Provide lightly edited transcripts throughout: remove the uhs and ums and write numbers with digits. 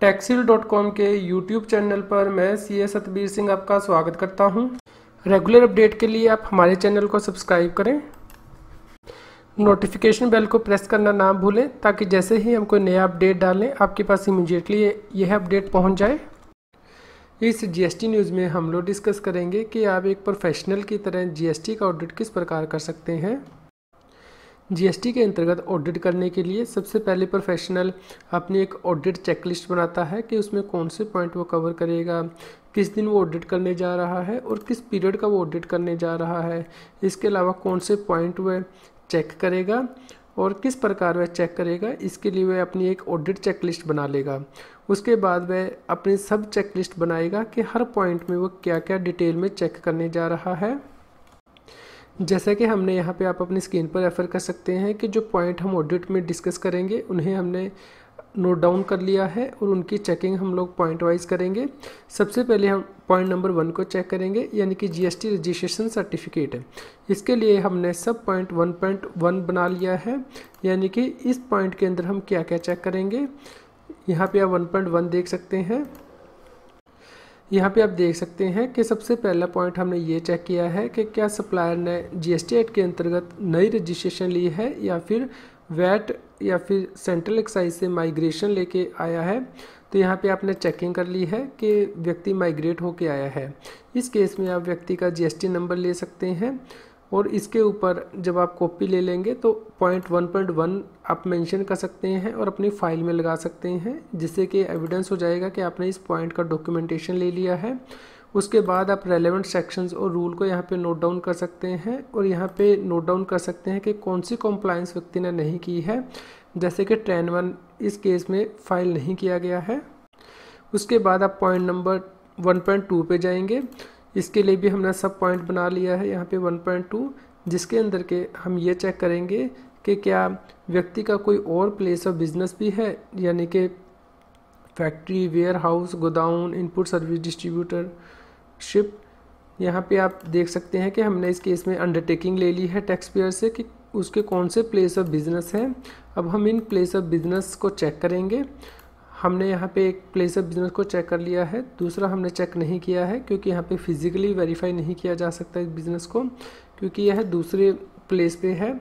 टैक्सील.com के YouTube channel पर मैं सीए सतबीर सिंह आपका स्वागत करता हूं। रेगुलर अपडेट के लिए आप हमारे चैनल को सब्सक्राइब करें, नोटिफिकेशन बेल को प्रेस करना ना भूलें ताकि जैसे ही हम कोई नया अपडेट डालें आपके पास इमीडिएटली यह अपडेट पहुंच जाए। इस जीएसटी न्यूज़ में हम लोग डिस्कस करेंगे कि आप एक प्रोफेशनल की तरह जीएसटी का ऑडिट किस प्रकार कर सकते हैं। जीएसटी के अंतर्गत ऑडिट करने के लिए सबसे पहले प्रोफेशनल अपनी एक ऑडिट चेकलिस्ट बनाता है कि उसमें कौन से पॉइंट वो कवर करेगा, किस दिन वो ऑडिट करने जा रहा है और किस पीरियड का वो ऑडिट करने जा रहा है। इसके अलावा कौन से पॉइंट वह चेक करेगा और किस प्रकार वह चेक करेगा, इसके लिए वह अपनी एक ऑडिट चेकलिस्ट बना लेगा। उसके बाद वह अपनी सब चेकलिस्ट बनाएगा कि हर पॉइंट में वो क्या क्या डिटेल में चेक करने जा रहा है। जैसा कि हमने यहाँ पे आप अपनी स्क्रीन पर रेफ़र कर सकते हैं कि जो पॉइंट हम ऑडिट में डिस्कस करेंगे उन्हें हमने नोट डाउन कर लिया है और उनकी चेकिंग हम लोग पॉइंट वाइज करेंगे। सबसे पहले हम पॉइंट नंबर 1 को चेक करेंगे, यानी कि जीएसटी रजिस्ट्रेशन सर्टिफिकेट। इसके लिए हमने सब पॉइंट 1.1 बना लिया है, यानी कि इस पॉइंट के अंदर हम क्या क्या चेक करेंगे। यहाँ पे आप 1.1 देख सकते हैं। यहाँ पे आप देख सकते हैं कि सबसे पहला पॉइंट हमने ये चेक किया है कि क्या सप्लायर ने जीएसटी एक्ट के अंतर्गत नई रजिस्ट्रेशन ली है या फिर वैट या फिर सेंट्रल एक्साइज से माइग्रेशन लेके आया है। तो यहाँ पे आपने चेकिंग कर ली है कि व्यक्ति माइग्रेट होके आया है। इस केस में आप व्यक्ति का जीएसटी नंबर ले सकते हैं और इसके ऊपर जब आप कॉपी ले लेंगे तो पॉइंट 1.1 आप मेंशन कर सकते हैं और अपनी फाइल में लगा सकते हैं, जिससे कि एविडेंस हो जाएगा कि आपने इस पॉइंट का डॉक्यूमेंटेशन ले लिया है। उसके बाद आप रेलेवेंट सेक्शंस और रूल को यहाँ पे नोट डाउन कर सकते हैं और यहाँ पे नोट डाउन कर सकते हैं कि कौन सी कॉम्प्लायंस व्यक्ति ने नहीं की है, जैसे कि ट्रेन 1 इस केस में फाइल नहीं किया गया है। उसके बाद आप पॉइंट नंबर 1.2 पे जाएंगे। इसके लिए भी हमने सब पॉइंट बना लिया है यहाँ पे 1.2, जिसके अंदर के हम ये चेक करेंगे कि क्या व्यक्ति का कोई और प्लेस ऑफ बिजनेस भी है, यानी कि factory, warehouse, godown, input service distributorship. यहाँ पे आप देख सकते हैं कि हमने इस केस में अंडरटेकिंग ले ली है टैक्स पेयर से कि उसके कौन से प्लेस ऑफ बिजनेस हैं। अब हम इन प्लेस ऑफ बिजनेस को चेक करेंगे। हमने यहाँ पे एक प्लेस ऑफ बिजनेस को चेक कर लिया है, दूसरा हमने चेक नहीं किया है क्योंकि यहाँ पे फिजिकली वेरीफाई नहीं किया जा सकता इस बिज़नेस को, क्योंकि यह दूसरे प्लेस पे है,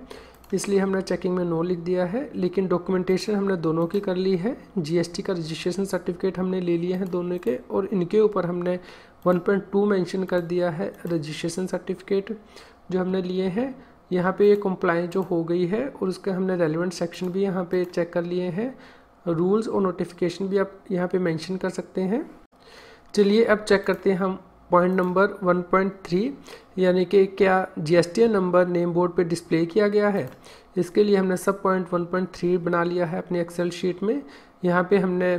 इसलिए हमने चेकिंग में नो लिख दिया है। लेकिन डॉक्यूमेंटेशन हमने दोनों की कर ली है। जीएसटी का रजिस्ट्रेशन सर्टिफिकेट हमने ले लिए हैं दोनों के, और इनके ऊपर हमने 1.2 मेंशन कर दिया है रजिस्ट्रेशन सर्टिफिकेट जो हमने लिए हैं। यहाँ पे ये कंप्लायंस जो हो गई है और उसके हमने रेलिवेंट सेक्शन भी यहाँ पे चेक कर लिए हैं। रूल्स और नोटिफिकेशन भी आप यहाँ पे मेंशन कर सकते हैं। चलिए अब चेक करते हैं हम पॉइंट नंबर 1.3, यानी कि क्या जीएसटी नंबर नेम बोर्ड पे डिस्प्ले किया गया है। इसके लिए हमने सब पॉइंट 1.3 बना लिया है अपनी एक्सेल शीट में। यहाँ पे हमने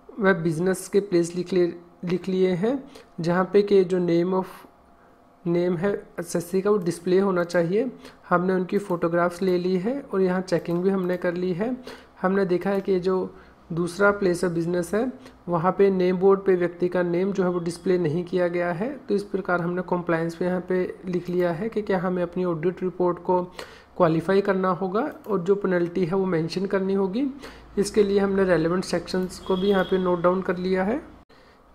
वह बिजनेस के प्लेस लिख लिए हैं जहाँ पे कि जो नेम है एसएससी का वो डिस्प्ले होना चाहिए। हमने उनकी फ़ोटोग्राफ्स ले ली है और यहाँ चेकिंग भी हमने कर ली है। हमने देखा है कि जो दूसरा प्लेस ऑफ बिजनेस है वहाँ पे नेम बोर्ड पे व्यक्ति का नेम जो है वो डिस्प्ले नहीं किया गया है। तो इस प्रकार हमने कॉम्प्लायंस पे यहाँ पे लिख लिया है कि क्या हमें अपनी ऑडिट रिपोर्ट को क्वालिफाई करना होगा और जो पेनल्टी है वो मेंशन करनी होगी। इसके लिए हमने रेलेवेंट सेक्शंस को भी यहाँ पे नोट डाउन कर लिया है।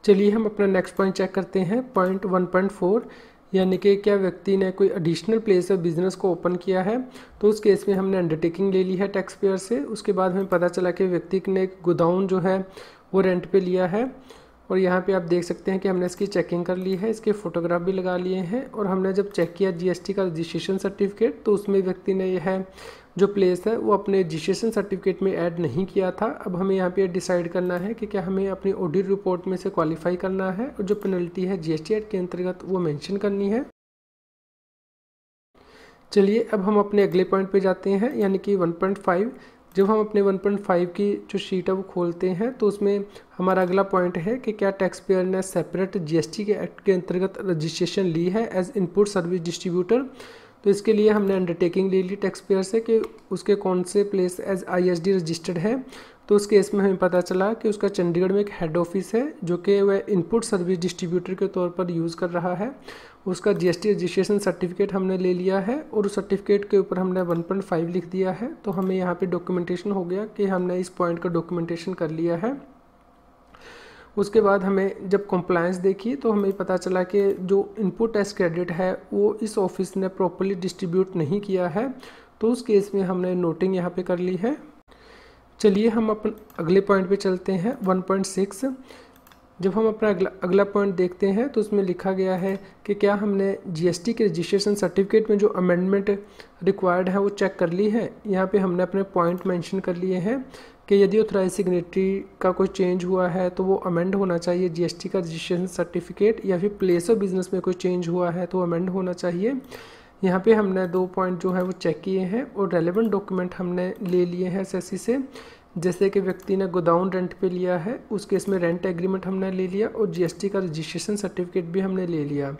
चलिए हम अपना नेक्स्ट पॉइंट चेक करते हैं, पॉइंट 1.4, यानी कि क्या व्यक्ति ने कोई एडिशनल प्लेस ऑफ बिजनेस को ओपन किया है। तो उस केस में हमने अंडरटेकिंग ले ली है टैक्स पेयर से। उसके बाद हमें पता चला कि व्यक्ति ने एक गोदाउन जो है वो रेंट पे लिया है और यहाँ पे आप देख सकते हैं कि हमने इसकी चेकिंग कर ली है, इसके फोटोग्राफ भी लगा लिए हैं। और हमने जब चेक किया जीएसटी का रजिस्ट्रेशन सर्टिफिकेट तो उसमें व्यक्ति ने यह जो प्लेस है वो अपने रजिस्ट्रेशन सर्टिफिकेट में ऐड नहीं किया था। अब हमें यहाँ पे डिसाइड करना है कि क्या हमें अपनी ऑडिट रिपोर्ट में से क्वालिफाई करना है और जो पेनल्टी है जीएसटी एक्ट के अंतर्गत वो मेंशन करनी है। चलिए अब हम अपने अगले पॉइंट पे जाते हैं, यानी कि 1.5। जब हम अपने 1.5 की जो शीट है वो खोलते हैं तो उसमें हमारा अगला पॉइंट है कि क्या टैक्स पेयर ने सेपरेट जीएसटी के एक्ट के अंतर्गत रजिस्ट्रेशन ली है एज इनपुट सर्विस डिस्ट्रीब्यूटर। तो इसके लिए हमने अंडरटेकिंग ले ली टैक्स पेयर से कि उसके कौन से प्लेस एज आईएसडी रजिस्टर्ड है। तो उस केस में हमें पता चला कि उसका चंडीगढ़ में एक हेड ऑफिस है जो कि वह इनपुट सर्विस डिस्ट्रीब्यूटर के तौर पर यूज़ कर रहा है। उसका जीएसटी रजिस्ट्रेशन सर्टिफिकेट हमने ले लिया है और उस सर्टिफिकेट के ऊपर हमने 1.5 लिख दिया है। तो हमें यहाँ पे डॉक्यूमेंटेशन हो गया कि हमने इस पॉइंट का डॉक्यूमेंटेशन कर लिया है। उसके बाद हमें जब कंप्लायंस देखी तो हमें पता चला कि जो इनपुट टैक्स क्रेडिट है वो इस ऑफिस ने प्रॉपर्ली डिस्ट्रीब्यूट नहीं किया है, तो उस केस में हमने नोटिंग यहाँ पे कर ली है। चलिए हम अपन अगले पॉइंट पे चलते हैं 1.6। जब हम अपना अगला पॉइंट देखते हैं तो उसमें लिखा गया है कि क्या हमने जीएसटी के रजिस्ट्रेशन सर्टिफिकेट में जो अमेंडमेंट रिक्वायर्ड है वो चेक कर ली है। यहाँ पे हमने अपने पॉइंट मेंशन कर लिए हैं कि यदि ऑथराइज सिग्नेटरी का कोई चेंज हुआ है तो वो अमेंड होना चाहिए जीएसटी का रजिस्ट्रेशन सर्टिफिकेट, या फिर प्लेस ऑफ बिजनेस में कोई चेंज हुआ है तो अमेंड होना चाहिए। यहाँ पे हमने 2 पॉइंट जो है वो चेक किए हैं और रेलेवेंट डॉक्यूमेंट हमने ले लिए हैं एसएससी से। जैसे कि व्यक्ति ने गोदाउन रेंट पे लिया है, उस केस में रेंट एग्रीमेंट हमने ले लिया और जीएसटी का रजिस्ट्रेशन सर्टिफिकेट भी हमने ले लिया।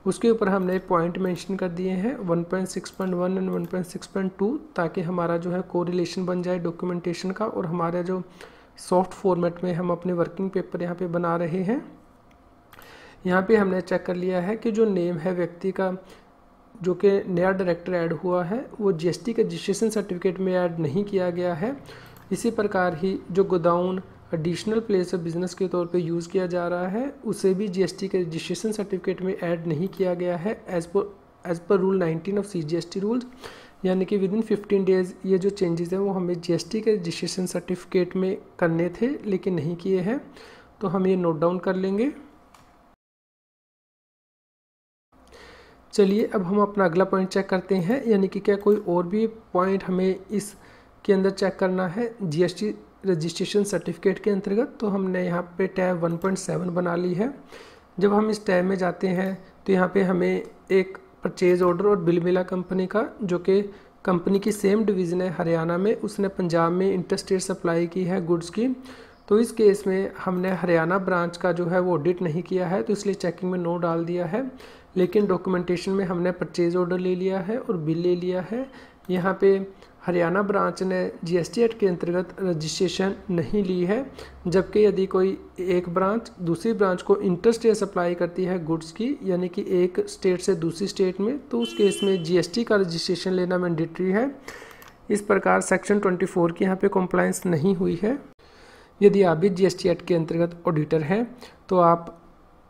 उसके ऊपर हमने पॉइंट मेंशन कर दिए हैं 1.6.1 एंड 1.6.2, ताकि हमारा जो है कोरिलेशन बन जाए डॉक्यूमेंटेशन का, और हमारा जो सॉफ्ट फॉर्मेट में हम अपने वर्किंग पेपर यहाँ पे बना रहे हैं। यहाँ पे हमने चेक कर लिया है कि जो नेम है व्यक्ति का, जो कि नया डायरेक्टर ऐड हुआ है, वो जीएसटी के रजिस्ट्रेशन सर्टिफिकेट में ऐड नहीं किया गया है। इसी प्रकार ही जो godown additional place of business के तौर पे यूज़ किया जा रहा है, उसे भी जीएसटी के रजिस्ट्रेशन सर्टिफिकेट में ऐड नहीं किया गया है as per rule 19 of CGST rules. यानी कि विद इन 15 डेज ये जो चेंजेस हैं वो हमें जीएसटी के रजिस्ट्रेशन सर्टिफिकेट में करने थे लेकिन नहीं किए हैं, तो हम ये नोट डाउन कर लेंगे। चलिए अब हम अपना अगला पॉइंट चेक करते हैं, यानी कि क्या कोई और भी पॉइंट हमें इस के अंदर चेक करना है जीएसटी रजिस्ट्रेशन सर्टिफिकेट के अंतर्गत। तो हमने यहाँ पे टैब 1.7 बना ली है। जब हम इस टैब में जाते हैं तो यहाँ पे हमें एक परचेज ऑर्डर और बिल मिला कंपनी का, जो कि कंपनी की सेम डिवीज़न है हरियाणा में, उसने पंजाब में इंटरस्टेट सप्लाई की है गुड्स की। तो इस केस में हमने हरियाणा ब्रांच का जो है वो ऑडिट नहीं किया है, तो इसलिए चेकिंग में नो डाल दिया है, लेकिन डॉक्यूमेंटेशन में हमने परचेज ऑर्डर ले लिया है और बिल ले लिया है। यहाँ पे हरियाणा ब्रांच ने जीएसटी एक्ट के अंतर्गत रजिस्ट्रेशन नहीं ली है, जबकि यदि कोई एक ब्रांच दूसरी ब्रांच को इंटरस्टेट सप्लाई करती है गुड्स की, यानी कि एक स्टेट से दूसरी स्टेट में, तो उस केस में जीएसटी का रजिस्ट्रेशन लेना मैंडेटरी है। इस प्रकार सेक्शन 24 की यहाँ पे कॉम्प्लायंस नहीं हुई है। यदि आप भी जीएसटी एक्ट के अंतर्गत ऑडिटर हैं तो आप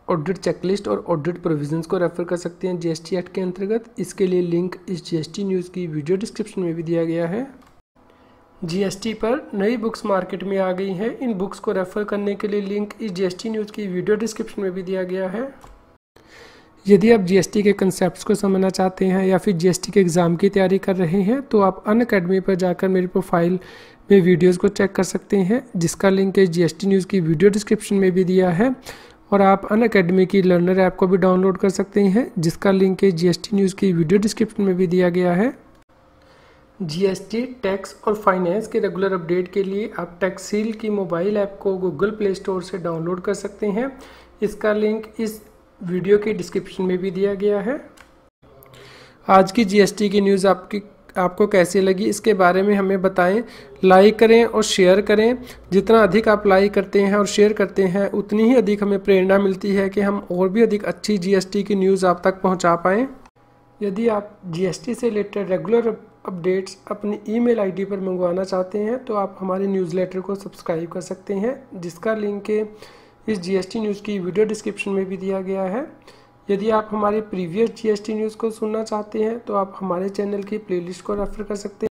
ऑडिट चेकलिस्ट और ऑडिट प्रोविजंस को रेफर कर सकते हैं जीएसटी एक्ट के अंतर्गत। इसके लिए लिंक इस जीएसटी न्यूज़ की वीडियो डिस्क्रिप्शन में भी दिया गया है। जीएसटी पर नई बुक्स मार्केट में आ गई हैं, इन बुक्स को रेफर करने के लिए लिंक इस जीएसटी न्यूज़ की वीडियो डिस्क्रिप्शन में भी दिया गया है। यदि आप जीएसटी के कंसेप्ट्स को समझना चाहते हैं या फिर जीएसटी के एग्ज़ाम की तैयारी कर रहे हैं तो आप अनअकैडमी पर जाकर मेरी प्रोफाइल में वीडियोज़ को चेक कर सकते हैं, जिसका लिंक इस जीएसटी न्यूज़ की वीडियो डिस्क्रिप्शन में भी दिया है। और आप अनअकैडमी की लर्नर ऐप को भी डाउनलोड कर सकते हैं, जिसका लिंक जीएसटी न्यूज़ की वीडियो डिस्क्रिप्शन में भी दिया गया है। जीएसटी टैक्स और फाइनेंस के रेगुलर अपडेट के लिए आप टैक्सील की मोबाइल ऐप को गूगल प्ले स्टोर से डाउनलोड कर सकते हैं। इसका लिंक इस वीडियो के डिस्क्रिप्शन में भी दिया गया है। आज की जीएसटी की न्यूज़ आपको कैसी लगी, इसके बारे में हमें बताएं। लाइक करें और शेयर करें। जितना अधिक आप लाइक करते हैं और शेयर करते हैं, उतनी ही अधिक हमें प्रेरणा मिलती है कि हम और भी अधिक अच्छी जीएसटी की न्यूज़ आप तक पहुंचा पाएं। यदि आप जीएसटी से रिलेटेड रेगुलर अपडेट्स अपनी ईमेल आईडी पर मंगवाना चाहते हैं तो आप हमारे न्यूज़लेटर को सब्सक्राइब कर सकते हैं, जिसका लिंक इस जीएसटी न्यूज़ की वीडियो डिस्क्रिप्शन में भी दिया गया है। यदि आप हमारे प्रीवियस जीएसटी न्यूज़ को सुनना चाहते हैं तो आप हमारे चैनल की प्लेलिस्ट को रेफर कर सकते हैं।